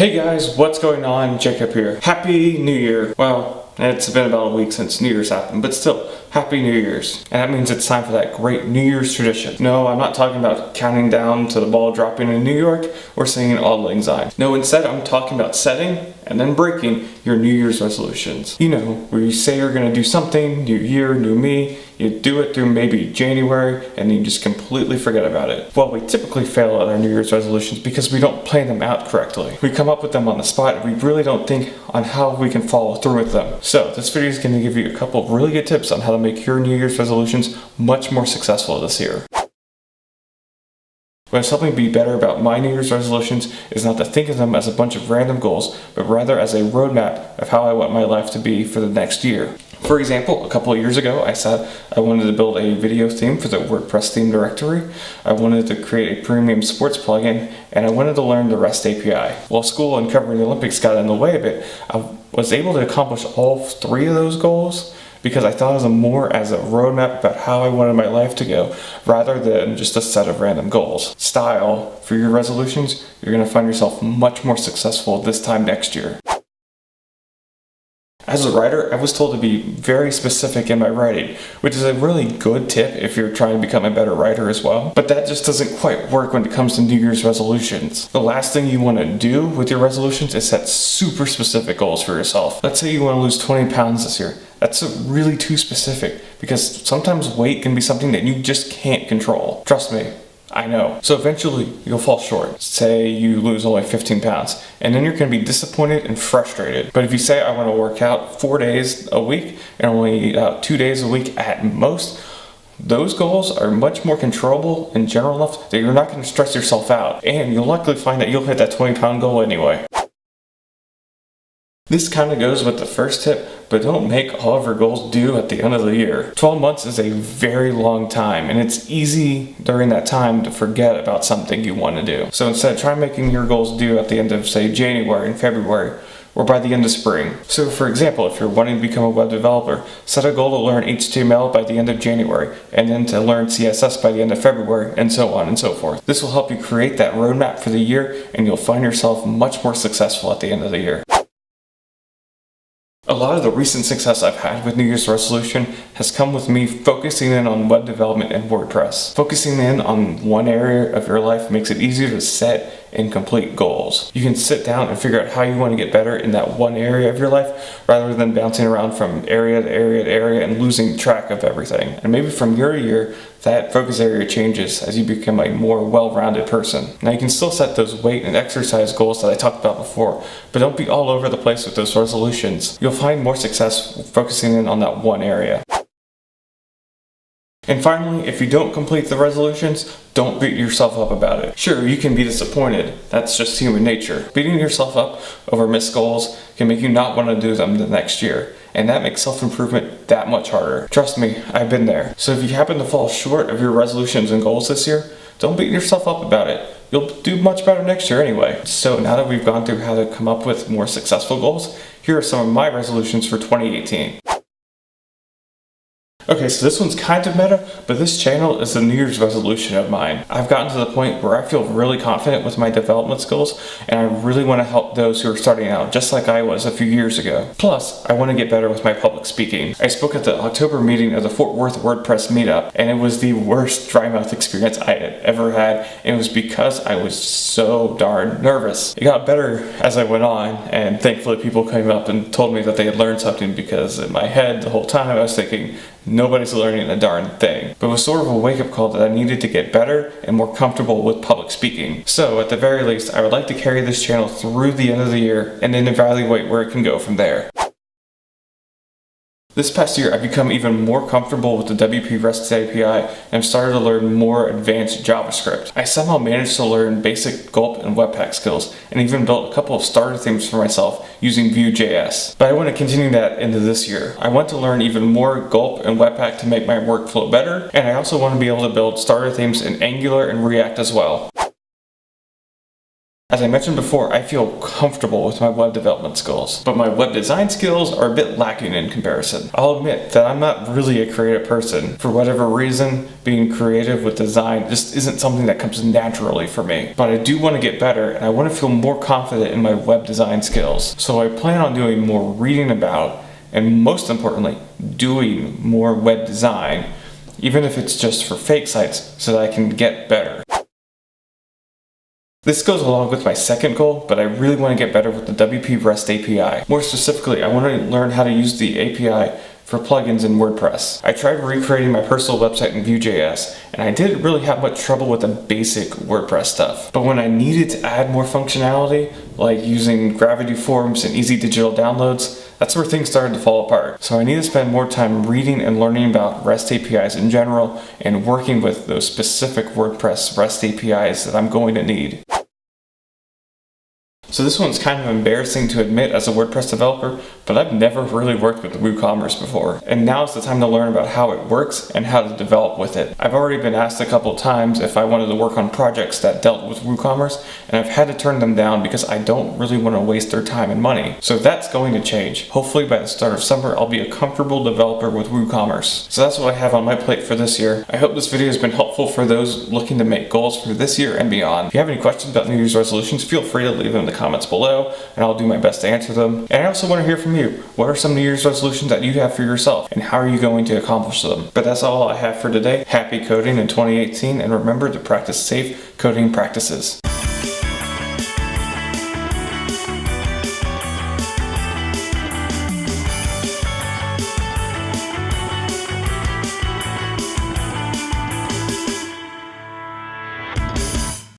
Hey guys, what's going on? Jacob here. Happy New Year. Well, it's been about a week since New Year's happened, but still, Happy New Year's. And that means it's time for that great New Year's tradition. No, I'm not talking about counting down to the ball dropping in New York or singing Auld Lang Syne. No, instead I'm talking about setting and then breaking your New Year's resolutions. You know, where you say you're gonna do something, new year, new me, you do it through maybe January, and then you just completely forget about it. Well, we typically fail at our New Year's resolutions because we don't plan them out correctly. We come up with them on the spot and we really don't think on how we can follow through with them. So this video is going to give you a couple of really good tips on how to make your New Year's resolutions much more successful this year. What has helped me be better about my New Year's resolutions is not to think of them as a bunch of random goals, but rather as a roadmap of how I want my life to be for the next year. For example, a couple of years ago, I said I wanted to build a video theme for the WordPress theme directory. I wanted to create a premium sports plugin, and I wanted to learn the REST API. While school and covering the Olympics got in the way of it, I was able to accomplish all three of those goals because I thought of them more as a roadmap about how I wanted my life to go, rather than just a set of random goals. Style for your resolutions, you're going to find yourself much more successful this time next year. As a writer, I was told to be very specific in my writing, which is a really good tip if you're trying to become a better writer as well. But that just doesn't quite work when it comes to New Year's resolutions. The last thing you want to do with your resolutions is set super specific goals for yourself. Let's say you want to lose 20 pounds this year. That's really too specific because sometimes weight can be something that you just can't control. Trust me. I know. So eventually you'll fall short. Say you lose only 15 pounds and then you're going to be disappointed and frustrated. But if you say I want to work out 4 days a week and only eat out 2 days a week at most, those goals are much more controllable and general enough that you're not going to stress yourself out, and you'll likely find that you'll hit that 20-pound goal anyway. This kind of goes with the first tip, but don't make all of your goals due at the end of the year. 12 months is a very long time, and it's easy during that time to forget about something you want to do. So instead, try making your goals due at the end of, say, January and February, or by the end of spring. So for example, if you're wanting to become a web developer, set a goal to learn HTML by the end of January, and then to learn CSS by the end of February, and so on and so forth. This will help you create that roadmap for the year, and you'll find yourself much more successful at the end of the year. A lot of the recent success I've had with New Year's resolution has come with me focusing in on web development and WordPress. Focusing in on one area of your life makes it easier to set and complete goals. You can sit down and figure out how you want to get better in that one area of your life rather than bouncing around from area to area to area and losing track of everything. And maybe from year to year, that focus area changes as you become a more well-rounded person. Now you can still set those weight and exercise goals that I talked about before, but don't be all over the place with those resolutions. You'll find more success focusing in on that one area. And finally, if you don't complete the resolutions, don't beat yourself up about it. Sure, you can be disappointed. That's just human nature. Beating yourself up over missed goals can make you not want to do them the next year. And that makes self-improvement that much harder. Trust me, I've been there. So if you happen to fall short of your resolutions and goals this year, don't beat yourself up about it. You'll do much better next year anyway. So now that we've gone through how to come up with more successful goals, here are some of my resolutions for 2018. Okay, so this one's kind of meta, but this channel is a New Year's resolution of mine. I've gotten to the point where I feel really confident with my development skills, and I really want to help those who are starting out, just like I was a few years ago. Plus, I want to get better with my public speaking. I spoke at the October meeting of the Fort Worth WordPress meetup, and it was the worst dry mouth experience I had ever had, and it was because I was so darn nervous. It got better as I went on, and thankfully people came up and told me that they had learned something, because in my head the whole time I was thinking, nobody's learning a darn thing. But it was sort of a wake-up call that I needed to get better and more comfortable with public speaking. So at the very least, I would like to carry this channel through the end of the year and then evaluate where it can go from there. This past year, I've become even more comfortable with the WP REST API and have started to learn more advanced JavaScript. I somehow managed to learn basic gulp and Webpack skills and even built a couple of starter themes for myself using Vue.js. But I want to continue that into this year. I want to learn even more gulp and Webpack to make my workflow better, and I also want to be able to build starter themes in Angular and React as well. As I mentioned before, I feel comfortable with my web development skills, but my web design skills are a bit lacking in comparison. I'll admit that I'm not really a creative person. For whatever reason, being creative with design just isn't something that comes naturally for me. But I do want to get better, and I want to feel more confident in my web design skills. So I plan on doing more reading about, and most importantly, doing more web design, even if it's just for fake sites, so that I can get better. This goes along with my second goal, but I really want to get better with the WP REST API. More specifically, I want to learn how to use the API for plugins in WordPress. I tried recreating my personal website in Vue.js, and I didn't really have much trouble with the basic WordPress stuff. But when I needed to add more functionality, like using gravity forms and easy digital downloads, that's where things started to fall apart. So I need to spend more time reading and learning about REST APIs in general and working with those specific WordPress REST APIs that I'm going to need. So this one's kind of embarrassing to admit as a WordPress developer, but I've never really worked with WooCommerce before. And now is the time to learn about how it works and how to develop with it. I've already been asked a couple times if I wanted to work on projects that dealt with WooCommerce, and I've had to turn them down because I don't really want to waste their time and money. So that's going to change. Hopefully by the start of summer, I'll be a comfortable developer with WooCommerce. So that's what I have on my plate for this year. I hope this video has been helpful for those looking to make goals for this year and beyond. If you have any questions about New Year's resolutions, feel free to leave them in the comments below, and I'll do my best to answer them. And I also want to hear from you. What are some New Year's resolutions that you have for yourself, and how are you going to accomplish them? But that's all I have for today. Happy coding in 2018, and remember to practice safe coding practices.